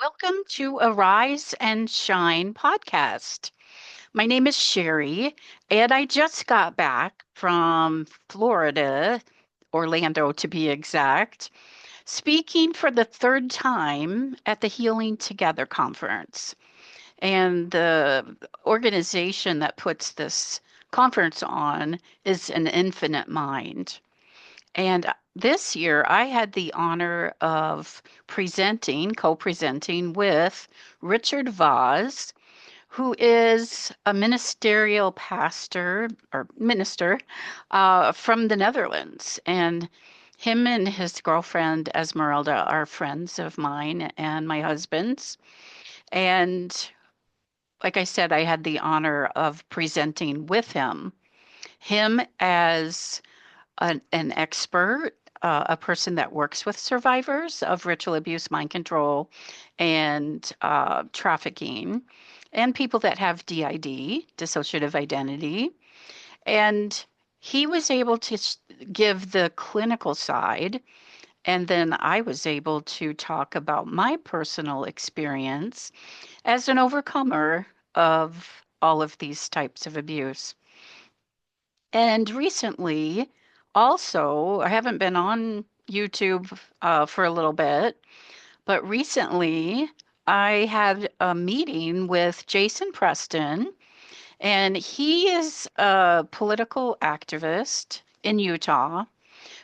Welcome to a Rise and Shine podcast. My name is Sherry, and I just got back from Florida, Orlando to be exact, speaking for the third time at the Healing Together conference. And the organization that puts this conference on is an Infinite Mind. And this year, I had the honor of co-presenting with Richard Vos, who is a ministerial pastor or minister from the Netherlands. And him and his girlfriend Esmeralda are friends of mine and my husband's. And like I said, I had the honor of presenting with him as an expert, a person that works with survivors of ritual abuse, mind control, and trafficking, and people that have DID, dissociative identity. And he was able to give the clinical side, and then I was able to talk about my personal experience as an overcomer of all of these types of abuse. And recently, also, I haven't been on YouTube for a little bit, but recently I had a meeting with Jason Preston, and he is a political activist in Utah,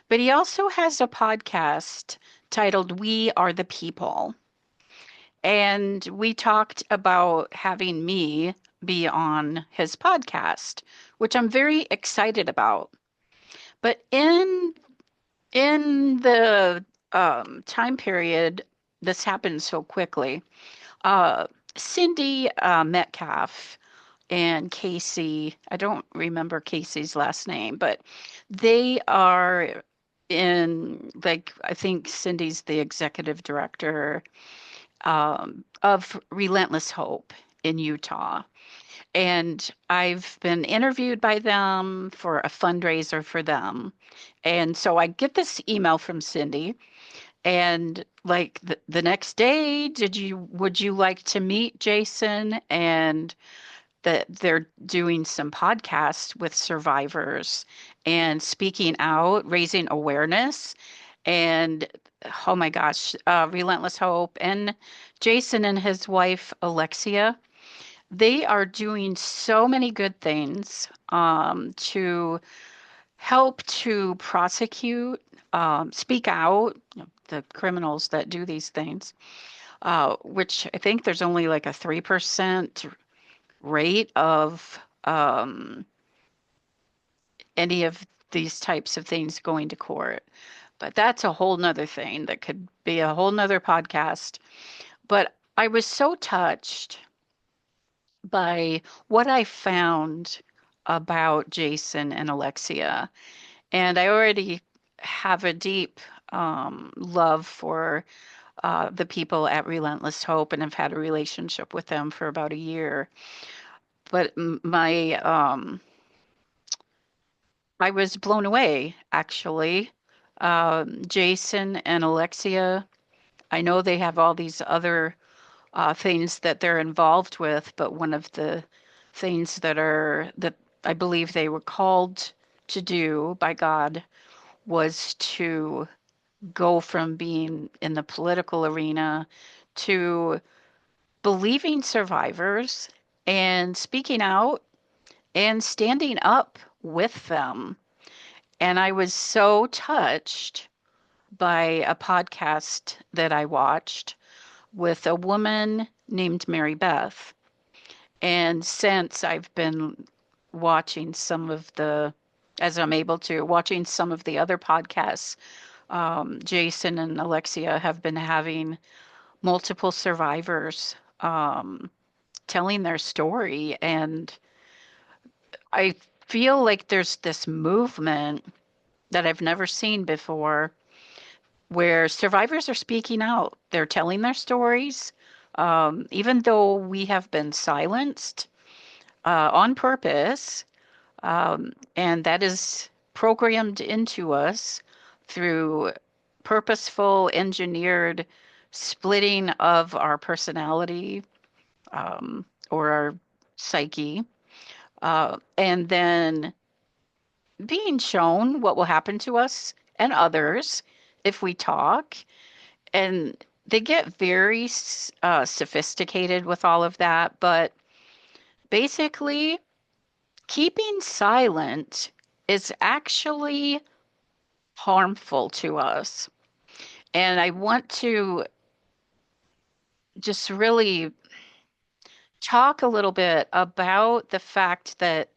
but he also has a podcast titled We Are the People. And we talked about having me be on his podcast, which I'm very excited about. But in the time period, this happened so quickly. Uh, Cindy Metcalf and Casey, I don't remember Casey's last name, but they are in, like, I think Cindy's the executive director of Relentless Hope in Utah. And I've been interviewed by them for a fundraiser for them. And so I get this email from Cindy, and like the next day, would you like to meet Jason? And that they're doing some podcasts with survivors and speaking out, raising awareness. And oh my gosh, Relentless Hope and Jason and his wife Alexia, they are doing so many good things to help to prosecute, speak out, the criminals that do these things, which I think there's only like a 3% rate of any of these types of things going to court. But that's a whole nother thing that could be a whole nother podcast. But I was so touched by what I found about Jason and Alexia. And I already have a deep love for the people at Relentless Hope and have had a relationship with them for about a year. But I was blown away, actually. Jason and Alexia, I know they have all these other things that they're involved with, but one of the things that I believe they were called to do by God was to go from being in the political arena to believing survivors and speaking out and standing up with them. And I was so touched by a podcast that I watched with a woman named Mary Beth. And since I've been watching some of the, as I'm able to, watching some of the other podcasts, Jason and Alexia have been having multiple survivors telling their story. And I feel like there's this movement that I've never seen before where survivors are speaking out. They're telling their stories, even though we have been silenced on purpose, and that is programmed into us through purposeful, engineered splitting of our personality, or our psyche, and then being shown what will happen to us and others if we talk. And they get very sophisticated with all of that, but basically, keeping silent is actually harmful to us. And I want to just really talk a little bit about the fact that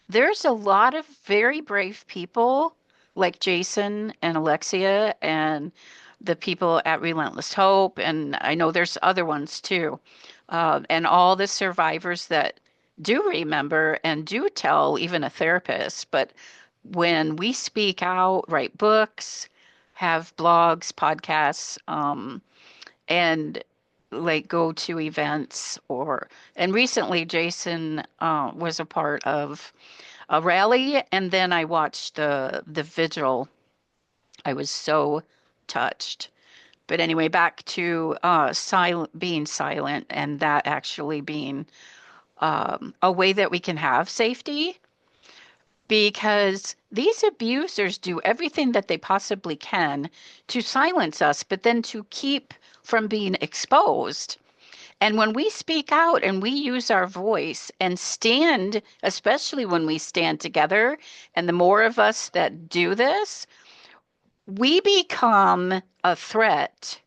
there's a lot of very brave people like Jason and Alexia and the people at Relentless Hope, and I know there's other ones too, and all the survivors that do remember and do tell even a therapist. But when we speak out, write books, have blogs, podcasts, and like go to events, and recently Jason was a part of a rally, and then I watched the vigil. I was so touched. But anyway, back to being silent, and that actually being a way that we can have safety, because these abusers do everything that they possibly can to silence us, but then to keep from being exposed. And when we speak out and we use our voice and stand, especially when we stand together, and the more of us that do this, we become a threat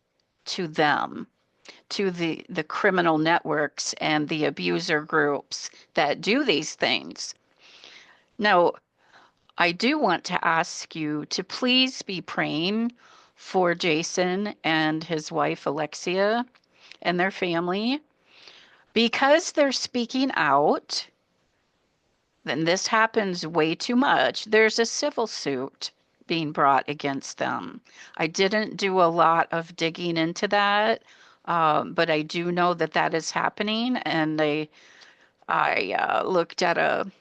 to them, to the criminal networks and the abuser groups that do these things. Now, I do want to ask you to please be praying for Jason and his wife, Alexia, and their family, because they're speaking out. Then this happens way too much. There's a civil suit being brought against them. I didn't do a lot of digging into that, but I do know that that is happening. And I looked at a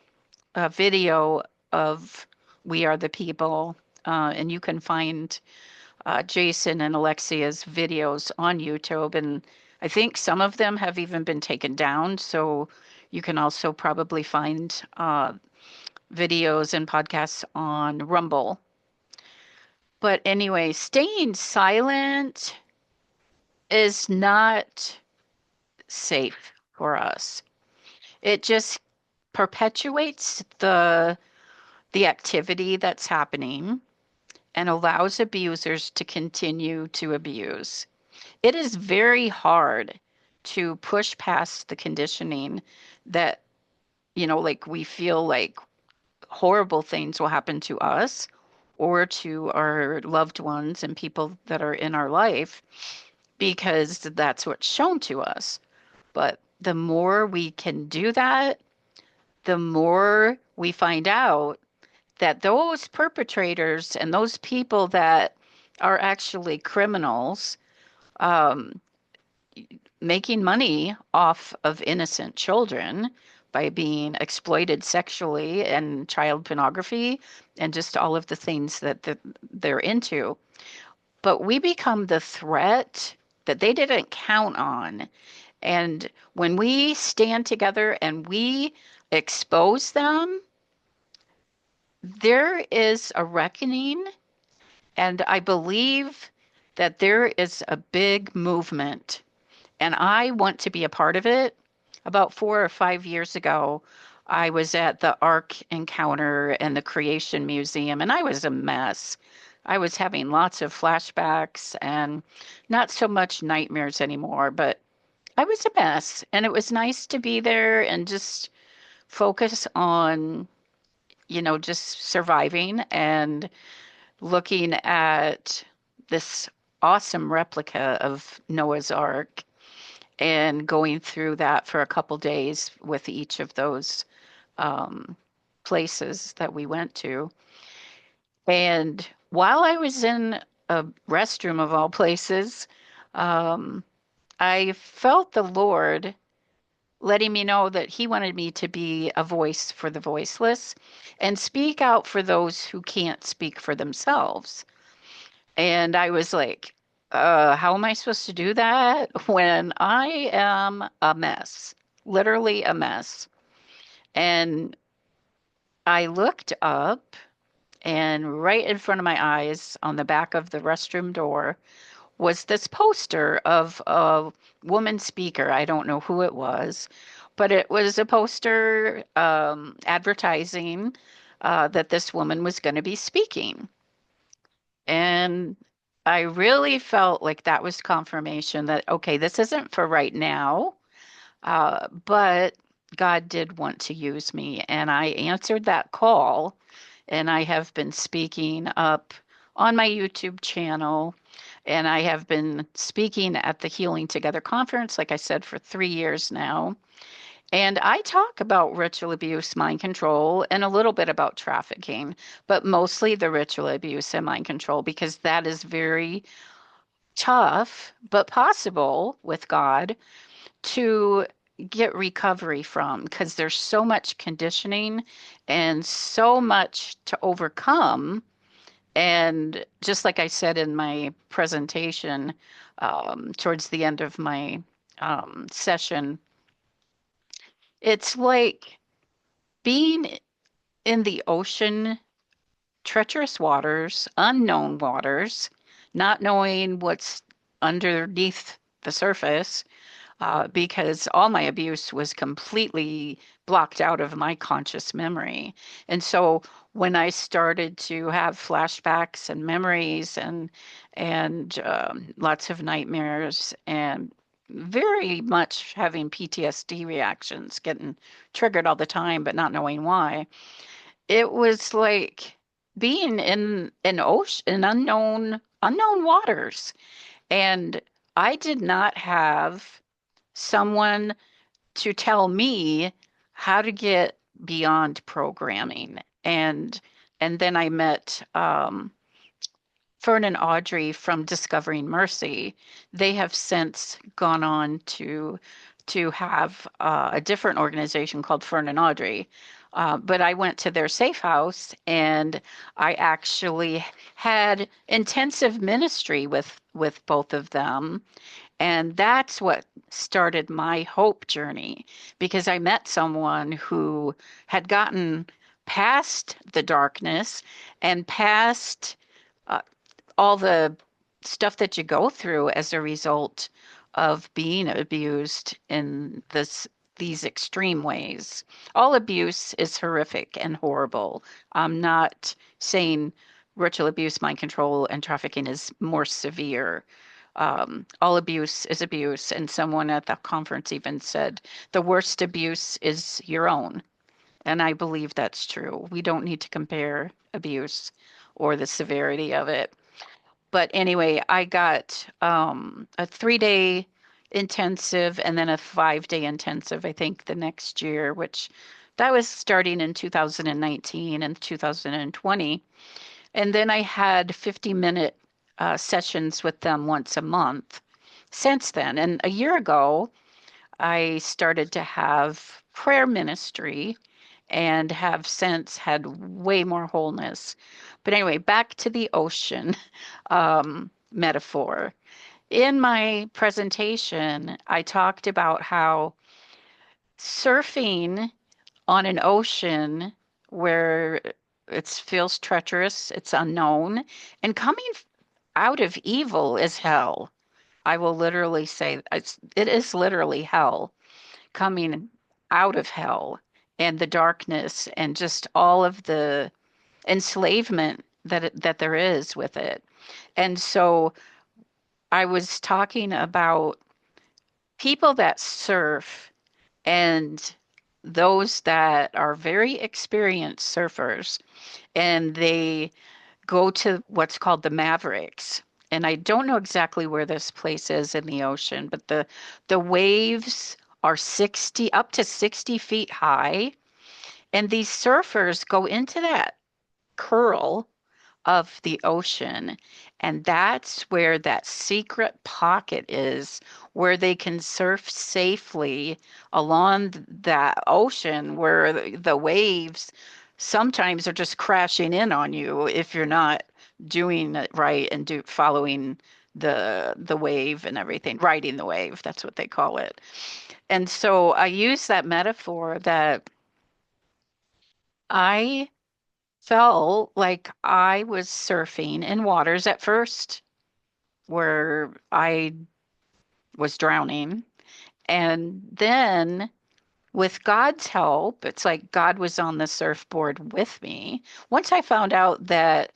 video of We Are the People, and you can find Jason and Alexia's videos on YouTube. And I think some of them have even been taken down. So you can also probably find videos and podcasts on Rumble. But anyway, staying silent is not safe for us. It just perpetuates the activity that's happening and allows abusers to continue to abuse. It is very hard to push past the conditioning that, like we feel like horrible things will happen to us or to our loved ones and people that are in our life, because that's what's shown to us. But the more we can do that, the more we find out that those perpetrators and those people that are actually criminals, um, making money off of innocent children by being exploited sexually and child pornography and just all of the things that they're into. But we become the threat that they didn't count on. And when we stand together and we expose them, there is a reckoning. And I believe that there is a big movement, and I want to be a part of it. About 4 or 5 years ago, I was at the Ark Encounter and the Creation Museum, and I was a mess. I was having lots of flashbacks and not so much nightmares anymore, but I was a mess. And it was nice to be there and just focus on, just surviving and looking at this awesome replica of Noah's Ark and going through that for a couple days with each of those um, places that we went to. And while I was in a restroom of all places, um, I felt the Lord letting me know that He wanted me to be a voice for the voiceless and speak out for those who can't speak for themselves. And I was like, How am I supposed to do that when I am a mess, literally a mess? And I looked up, and right in front of my eyes on the back of the restroom door was this poster of a woman speaker. I don't know who it was, but it was a poster advertising that this woman was going to be speaking. And I really felt like that was confirmation that, okay, this isn't for right now, but God did want to use me. And I answered that call, and I have been speaking up on my YouTube channel. And I have been speaking at the Healing Together conference, like I said, for 3 years now. And I talk about ritual abuse, mind control, and a little bit about trafficking, but mostly the ritual abuse and mind control because that is very tough, but possible with God to get recovery from because there's so much conditioning and so much to overcome. And just like I said in my presentation, towards the end of my session, it's like being in the ocean, treacherous waters, unknown waters, not knowing what's underneath the surface, because all my abuse was completely blocked out of my conscious memory. And so when I started to have flashbacks and memories and lots of nightmares and very much having PTSD reactions, getting triggered all the time, but not knowing why, it was like being in an ocean, in unknown waters. And I did not have someone to tell me how to get beyond programming. And then I met Fern and Audrey from Discovering Mercy. They have since gone on to have a different organization called Fern and Audrey. But I went to their safe house and I actually had intensive ministry with both of them, and that's what started my hope journey because I met someone who had gotten past the darkness and past uh, all the stuff that you go through as a result of being abused in these extreme ways. All abuse is horrific and horrible. I'm not saying ritual abuse, mind control, and trafficking is more severe. All abuse is abuse, and someone at the conference even said the worst abuse is your own. And I believe that's true. We don't need to compare abuse or the severity of it. But anyway, I got a 3 day intensive and then a 5 day intensive, I think, the next year, which that was starting in 2019 and 2020. And then I had 50-minute sessions with them once a month since then. And a year ago, I started to have prayer ministry and have since had way more wholeness. But anyway, back to the ocean metaphor. In my presentation, I talked about how surfing on an ocean where it feels treacherous, it's unknown, and coming out of evil is hell. I will literally say it is literally hell, coming out of hell and the darkness and just all of the enslavement that there is with it. And so I was talking about people that surf and those that are very experienced surfers, and they go to what's called the Mavericks. And I don't know exactly where this place is in the ocean, but the waves are 60 up to 60 feet high, and these surfers go into that curl of the ocean. And that's where that secret pocket is, where they can surf safely along that ocean where the waves sometimes are just crashing in on you if you're not doing it right and following the wave and everything, riding the wave, that's what they call it. And so I use that metaphor that I felt like I was surfing in waters at first where I was drowning. And then with God's help, it's like God was on the surfboard with me. Once I found out that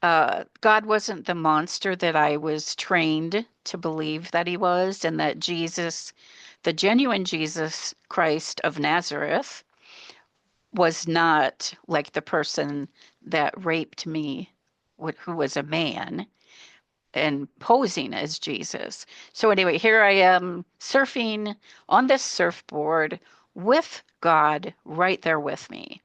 God wasn't the monster that I was trained to believe that he was, and that Jesus, the genuine Jesus Christ of Nazareth, was not like the person that raped me, who was a man and posing as Jesus. So anyway, here I am surfing on this surfboard with God right there with me.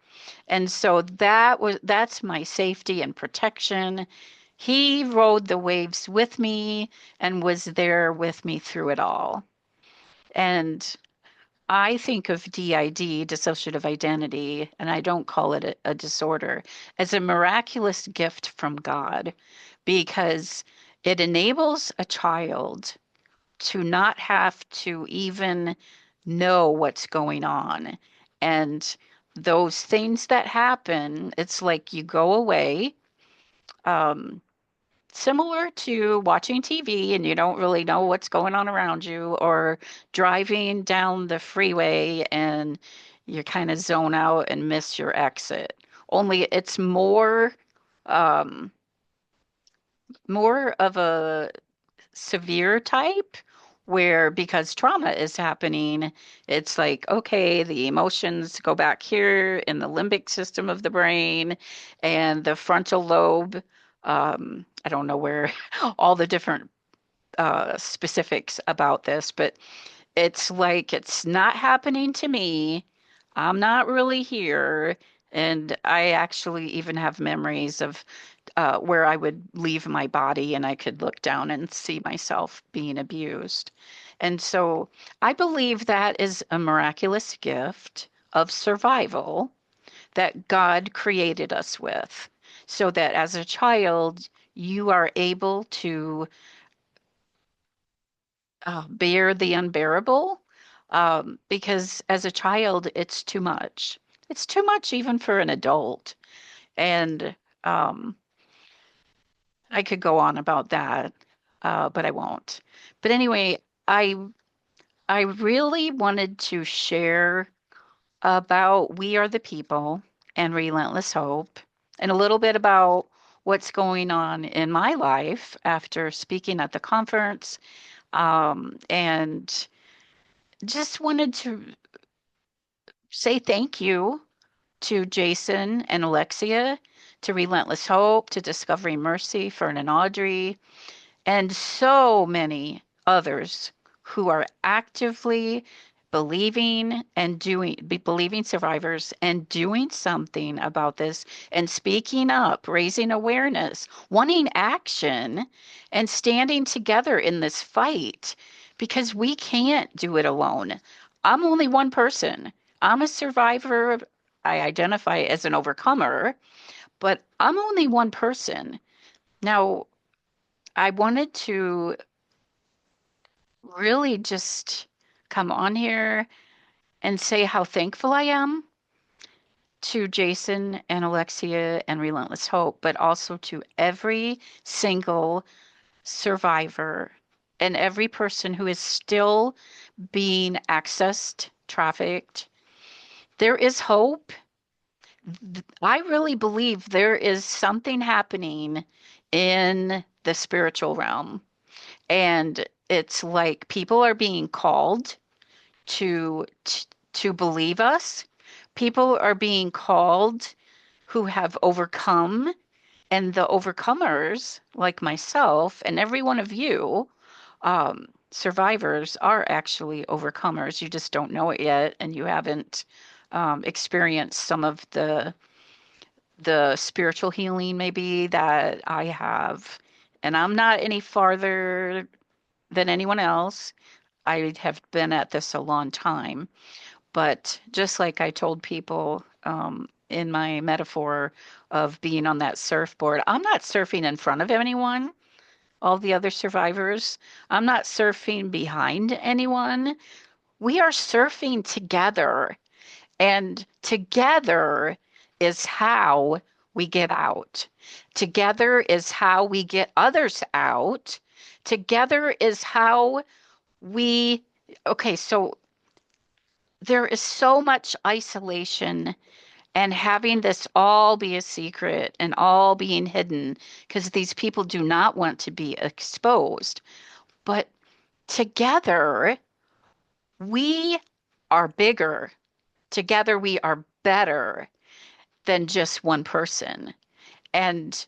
And so that's my safety and protection. He rode the waves with me and was there with me through it all. And I think of DID, dissociative identity, and I don't call it a disorder, as a miraculous gift from God because it enables a child to not have to even know what's going on. And those things that happen, it's like you go away, um, similar to watching TV and you don't really know what's going on around you, or driving down the freeway and you kind of zone out and miss your exit. Only it's um, more of a severe type where because trauma is happening, it's like, okay, the emotions go back here in the limbic system of the brain and the frontal lobe. I don't know where all the different specifics about this, but it's like it's not happening to me. I'm not really here. And I actually even have memories of where I would leave my body and I could look down and see myself being abused. And so I believe that is a miraculous gift of survival that God created us with, so that as a child, you are able to bear the unbearable. Because as a child, it's too much. It's too much even for an adult. And um, I could go on about that, but I won't. But anyway, I I really wanted to share about We Are the People and Relentless Hope, and a little bit about what's going on in my life after speaking at the conference, and just wanted to say thank you to Jason and Alexia, to Relentless Hope, to Discovering Mercy, Fern and Audrey, and so many others who are actively believing survivors and doing something about this and speaking up, raising awareness, wanting action, and standing together in this fight because we can't do it alone. I'm only one person. I'm a survivor. I identify as an overcomer, but I'm only one person. Now, I wanted to really just come on here and say how thankful I am to Jason and Alexia and Relentless Hope, but also to every single survivor and every person who is still being accessed, trafficked. There is hope. I really believe there is something happening in the spiritual realm. And it's like people are being called to to believe us. People are being called who have overcome, and the overcomers, like myself and every one of you, survivors are actually overcomers. You just don't know it yet, and you haven't experienced some of the spiritual healing maybe that I have. And I'm not any farther than anyone else. I have been at this a long time. But just like I told people in my metaphor of being on that surfboard, I'm not surfing in front of anyone. all the other survivors. I'm not surfing behind anyone. We are surfing together, and together is how we get out. Together is how we get others out. Together is how we, okay, so there is so much isolation and having this all be a secret and all being hidden because these people do not want to be exposed. But together, we are bigger. Together, we are better than just one person. And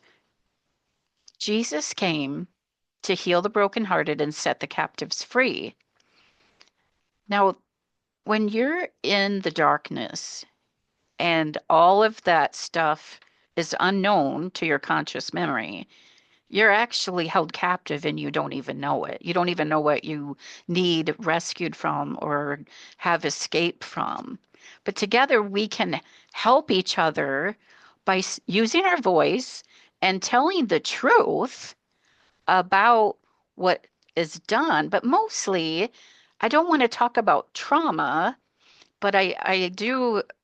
Jesus came to heal the brokenhearted and set the captives free. Now, when you're in the darkness and all of that stuff is unknown to your conscious memory, you're actually held captive and you don't even know it. You don't even know what you need rescued from or have escaped from. But together we can help each other by using our voice and telling the truth about what is done. But mostly, I don't want to talk about trauma, but I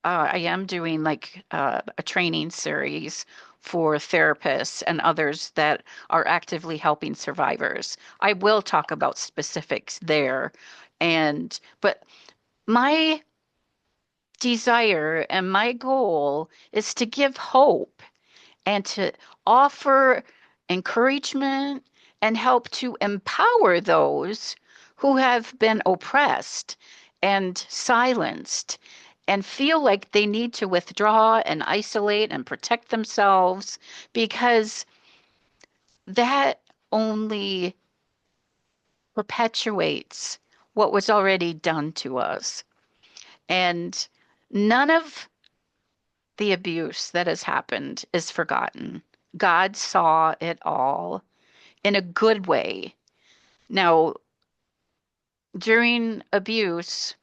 am doing like a training series for therapists and others that are actively helping survivors. I will talk about specifics there. But my desire and my goal is to give hope and to offer encouragement and help to empower those who have been oppressed and silenced and feel like they need to withdraw and isolate and protect themselves because that only perpetuates what was already done to us. And none of the abuse that has happened is forgotten. God saw it all in a good way. Now, during abuse,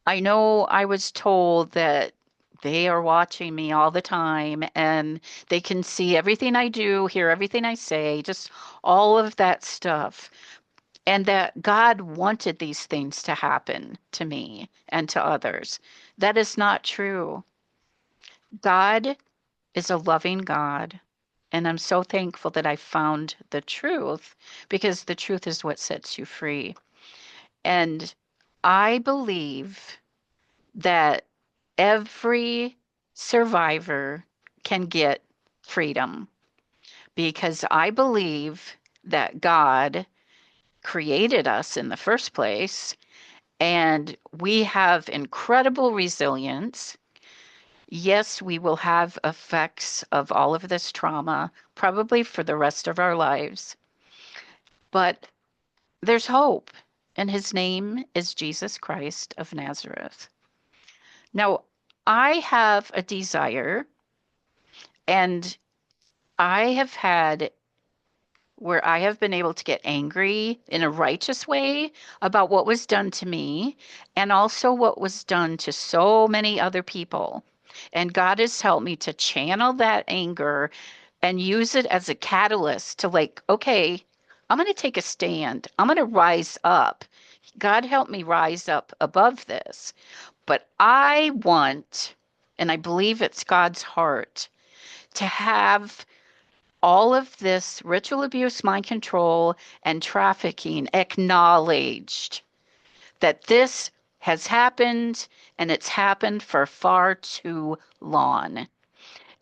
I know I was told that they are watching me all the time and they can see everything I do, hear everything I say, just all of that stuff. And that God wanted these things to happen to me and to others. That is not true. God is a loving God. And I'm so thankful that I found the truth because the truth is what sets you free. And I believe that every survivor can get freedom because I believe that God created us in the first place and we have incredible resilience. Yes, we will have effects of all of this trauma, probably for the rest of our lives, but there's hope, and his name is Jesus Christ of Nazareth. Now, I have a desire, and I have had where I have been able to get angry in a righteous way about what was done to me and also what was done to so many other people. And God has helped me to channel that anger and use it as a catalyst to like, okay, I'm going to take a stand. I'm going to rise up. God help me rise up above this. But I want, and I believe it's God's heart, to have all of this ritual abuse, mind control, and trafficking acknowledged that this has happened and it's happened for far too long.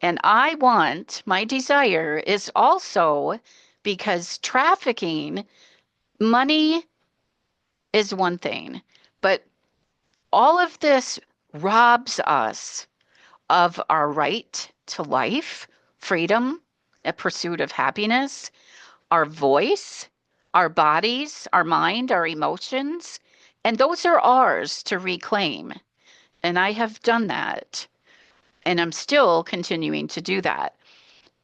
And I want, my desire is also because trafficking, money is one thing, but all of this robs us of our right to life, freedom, a pursuit of happiness, our voice, our bodies, our mind, our emotions. And those are ours to reclaim. And I have done that. And I'm still continuing to do that.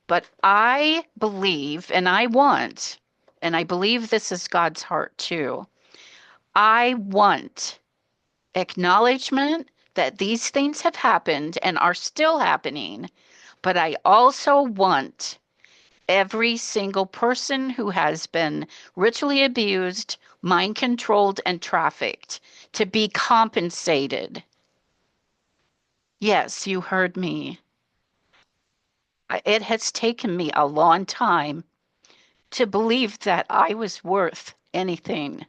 But I believe and I want, and I believe this is God's heart too. I want acknowledgement that these things have happened and are still happening. But I also want every single person who has been ritually abused, mind controlled, and trafficked to be compensated. Yes, you heard me. It has taken me a long time to believe that I was worth anything.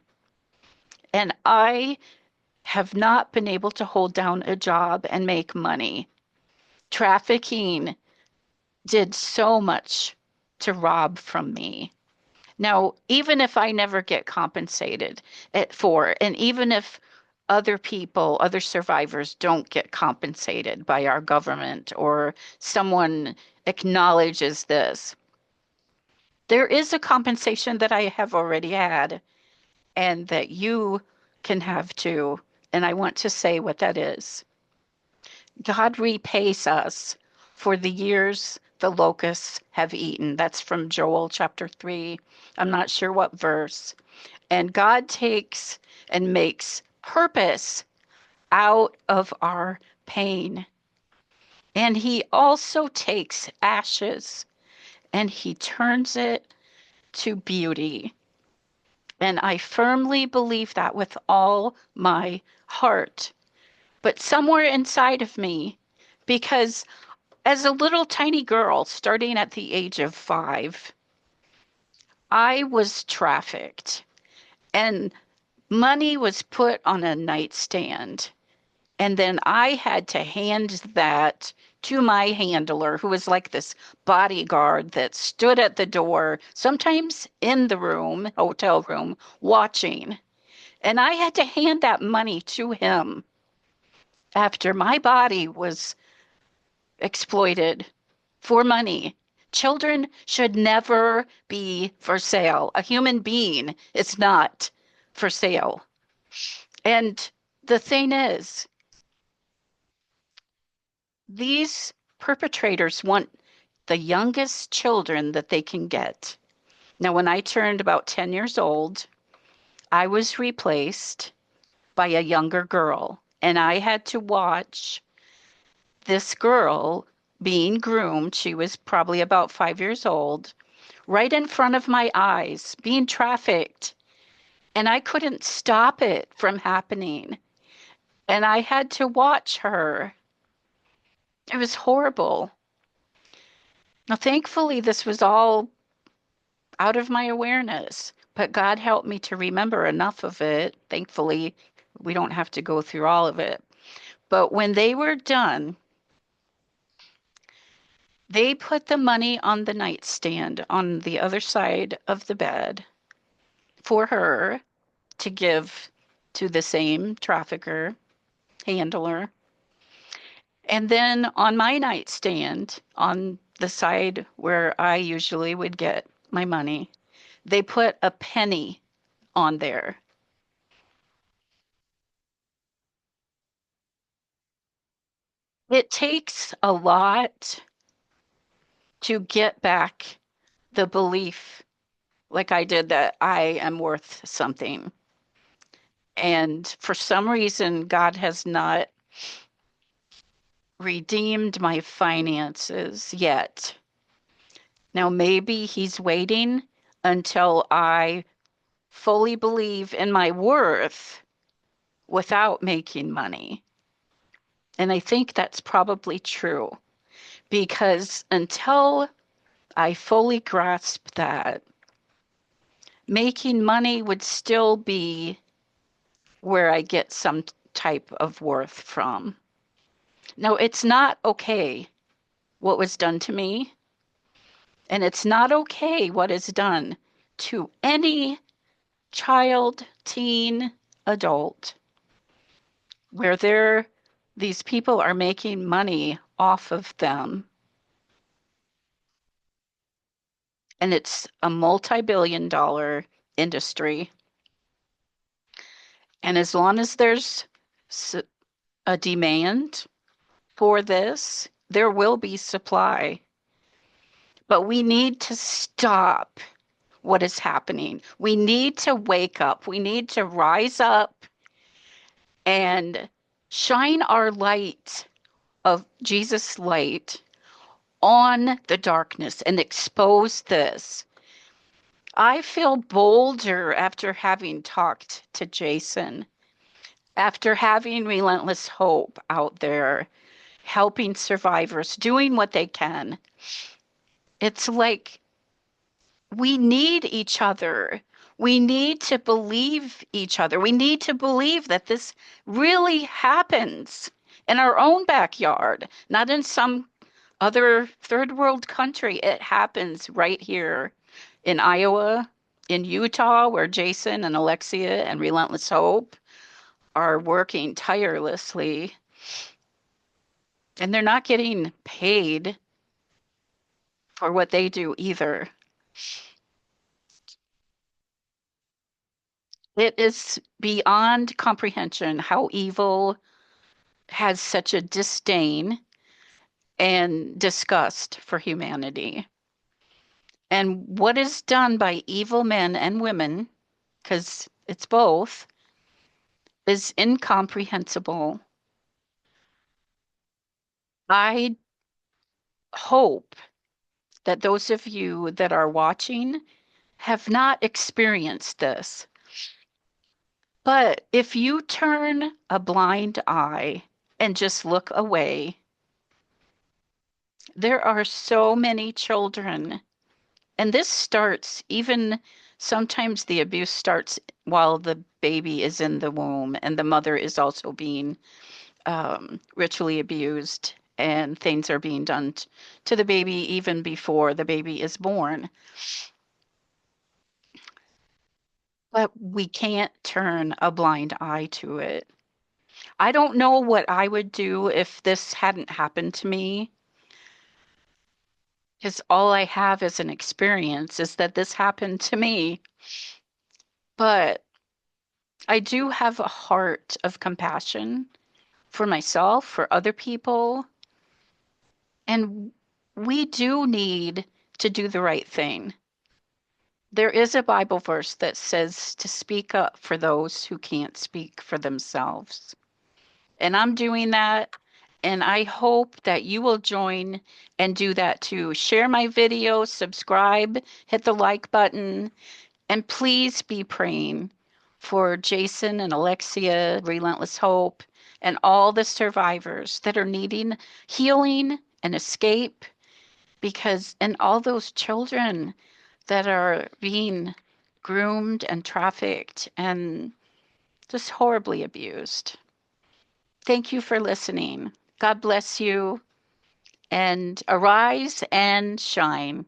And I have not been able to hold down a job and make money. Trafficking did so much to rob from me. Now, even if I never get compensated and even if other people, other survivors don't get compensated by our government or someone acknowledges this, there is a compensation that I have already had and that you can have too. And I want to say what that is. God repays us for the years the locusts have eaten. That's from Joel chapter 3. I'm not sure what verse. And God takes and makes purpose out of our pain. And he also takes ashes and he turns it to beauty. And I firmly believe that with all my heart. But somewhere inside of me, because as a little tiny girl, starting at the age of 5, I was trafficked and money was put on a nightstand. And then I had to hand that to my handler, who was like this bodyguard that stood at the door, sometimes in the room, hotel room, watching. And I had to hand that money to him after my body was exploited for money. Children should never be for sale. A human being is not for sale. And the thing is, these perpetrators want the youngest children that they can get. Now, when I turned about 10 years old, I was replaced by a younger girl, and I had to watch this girl being groomed. She was probably about 5 years old, right in front of my eyes, being trafficked. And I couldn't stop it from happening. And I had to watch her. It was horrible. Now, thankfully, this was all out of my awareness, but God helped me to remember enough of it. Thankfully, we don't have to go through all of it. But when they were done, they put the money on the nightstand on the other side of the bed for her to give to the same trafficker, handler. And then on my nightstand, on the side where I usually would get my money, they put a penny on there. It takes a lot to get back the belief, like I did, that I am worth something. And for some reason, God has not redeemed my finances yet. Now, maybe He's waiting until I fully believe in my worth without making money. And I think that's probably true because until I fully grasp that, making money would still be where I get some type of worth from. No, it's not okay what was done to me, and it's not okay what is done to any child, teen, adult, where these people are making money off of them. And it's a multi-billion dollar industry. And as long as there's a demand for this, there will be supply. But we need to stop what is happening. We need to wake up. We need to rise up and shine our light of Jesus' light on the darkness and expose this. I feel bolder after having talked to Jason, after having Relentless Hope out there, helping survivors, doing what they can. It's like we need each other. We need to believe each other. We need to believe that this really happens in our own backyard, not in some other third world country. It happens right here in Iowa, in Utah, where Jason and Alexia and Relentless Hope are working tirelessly, and they're not getting paid for what they do either. It is beyond comprehension how evil has such a disdain and disgust for humanity. And what is done by evil men and women, because it's both, is incomprehensible. I hope that those of you that are watching have not experienced this. But if you turn a blind eye and just look away, there are so many children, and this starts even sometimes the abuse starts while the baby is in the womb and the mother is also being ritually abused, and things are being done to the baby even before the baby is born. But we can't turn a blind eye to it. I don't know what I would do if this hadn't happened to me, because all I have as an experience is that this happened to me. But I do have a heart of compassion for myself, for other people, and we do need to do the right thing. There is a Bible verse that says to speak up for those who can't speak for themselves. And I'm doing that. And I hope that you will join and do that too. Share my video, subscribe, hit the like button, and please be praying for Jason and Alexia, Relentless Hope, and all the survivors that are needing healing and escape, because, and all those children that are being groomed and trafficked and just horribly abused. Thank you for listening. God bless you, and arise and shine.